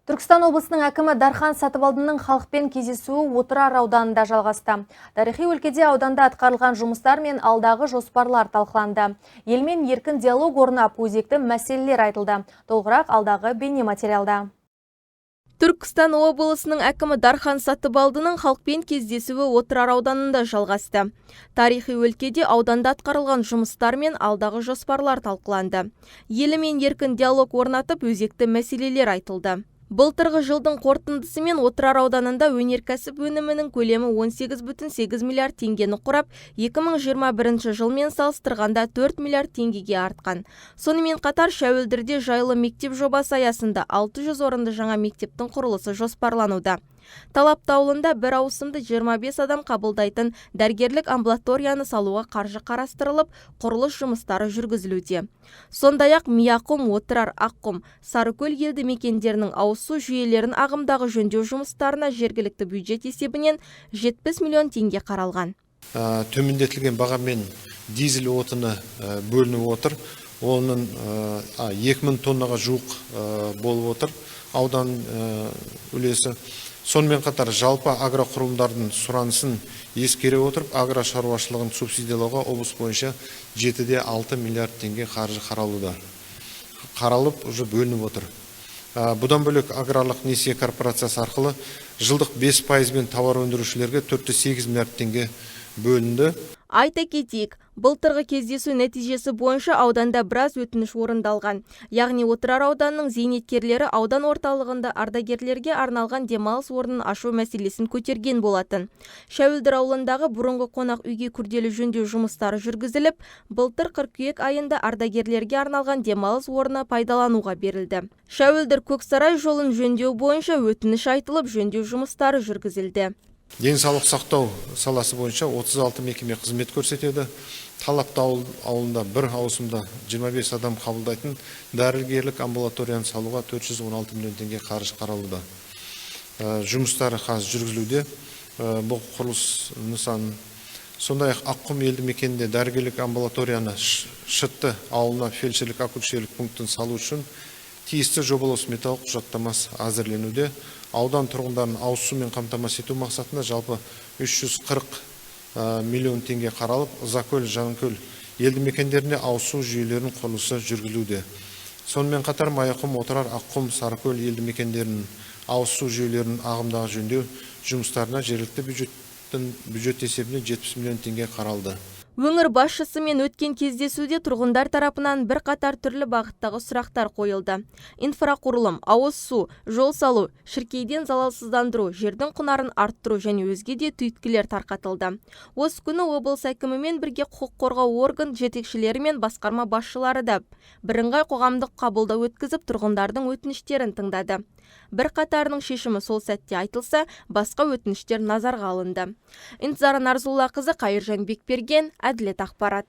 Түркістан облысының әкімі Дархан Сатыбалдының халықпен кездесуі Отырар ауданында жалғасты. Тарихи өлкеде ауданда атқарылған жұмыстар мен алдағы жоспарлар талқыланды. Елмен еркін диалог орнап, өзекті мәселелер айтылды. Толығырақ алдағы бейнематериалда. Түркістан облысының әкімі Дархан Сатыбалдының халықпен кездесуі Отырар ауданында жалғасты. Тарихи өлкеде ауданда атқарылған жұмыстар мен алдағы жоспарлар талқыланды. Елмен еркін диалог орнатып, өзекті мәселелер айтылды. Былтырғы жылдың қорытындысымен Отырар ауданында өнеркәсіп өнімінің көлемі 18,8 миллиард теңгені құрап, 2021 жылмен салыстырғанда 4 миллиард теңгеге артқан. Сонымен қатар Шәуілдірде жайлы мектеп жобасы аясында 600 орынды жаңа мектептің құрылысы жоспарлануда. Талапты ауылында бір ауысымды 25 адам қабылдайтын дәрігерлік амбулаторияны салуға қаржы қарастырылып, құрылыс жұмыстары жүргізілуде. Сондай-ақ Мияқұм, Отырар, Аққұм, Сарыкөл елді мекендерінің ауызсу жүйелерін ағымдағы жөндеу жұмыстарына жергілікті бюджет есебінен 70 миллион теңге қаралған. Төмендетілген бағамен дизель отыны бөлініп отыр. Оның 2000 тоннаға жуық болып отыр аудан үлесі. Сонымен қатар жалпы агроқұрылымдардың сұранысын ескере отырып, агрошаруашылығын субсидиялауға облыс бойынша 7,6 миллиард теңге қаржы қаралып, уже бөлініп отыр. Бұдан бөлек аграрлық несие корпорациясы арқылы жылдық 5%-мен тауар өндірушілерге 4,8 миллиард теңге бөлінді. Айта кетейік, былтырғы кездесу нәтижесі бойынша ауданда біраз өтініш орындалған. Яғни Отырар ауданының зейнеткерлері аудан орталығында ардагерлерге арналған демалыс орнын ашу мәселесін көтерген болатын. Шәуілдір ауылындағы бұрынғы қонақ үйге күрделі жөндеу жұмыстары жүргізіліп, былтыр қыркүйек айында ардагерлерге арналған демалыс орны пайдалануға берілді. Шәуілдір Көксарай жолын жөндеу бойынша өтініш айтылып, жөндеу жұмыстары жүргізілді. Денсаулық сақтау саласы бойынша 36 мекеме қызмет көрсетеді. Талапты ауылында бір ауысымда 25 адам қабылдайтын дәрігерлік амбулаторияны салуға 416 миллион теңге қаржы қаралуда. Жұмыстары қазір жүргізілуде. Бұл құрылыс нысанын. Сондай-ақ Аққұм елді мекенінде дәрігерлік амбулаторияны Шытты ауылына фельдшерлік акушерлік пунктін салу үшін тиісті жобалау сметалық құжаттамасы әзірленуде. Аудан тұрғындарын ауыз сумен қамтамасыз ету мақсатында жалпы 340 миллион теңге қаралып, Ұзакөл, Жанкөл елді мекендеріне ауыз су жүйелерінің құрылысы жүргізілуде. Сонымен қатар Маяқұм, Отырар, Аққұм, Сарыкөл елді мекендерінің ауыз су жүйелерінің ағымдағы жөндеу жұмыстарына жергілікті бюджет есебінен 70 миллион теңге қаралды. Өңір басшысымен өткен кездесуде тұрғындар тарапынан бір қатар түрлі бағыттағы сұрақтар қойылды. Инфрақұрылым, ауыз су, жол салу, шіркейден залалсыздандыру, жердің құнарын арттыру және өзге де түйткілер тарқатылды. Осы күні облыс әкімімен бірге құқық қорғау орган жетекшілері мен басқарма басшылары да бірыңғай қоғамдық қабылдау өткізіп, тұрғындардың өтініштерін тыңдады. Бір қатарының шешімі сол сәтте айтылса, басқа өтініштер назарға алынды. Интзара Нарзуллақызы, Қайыржан Бекберген, Әділет ақпарат.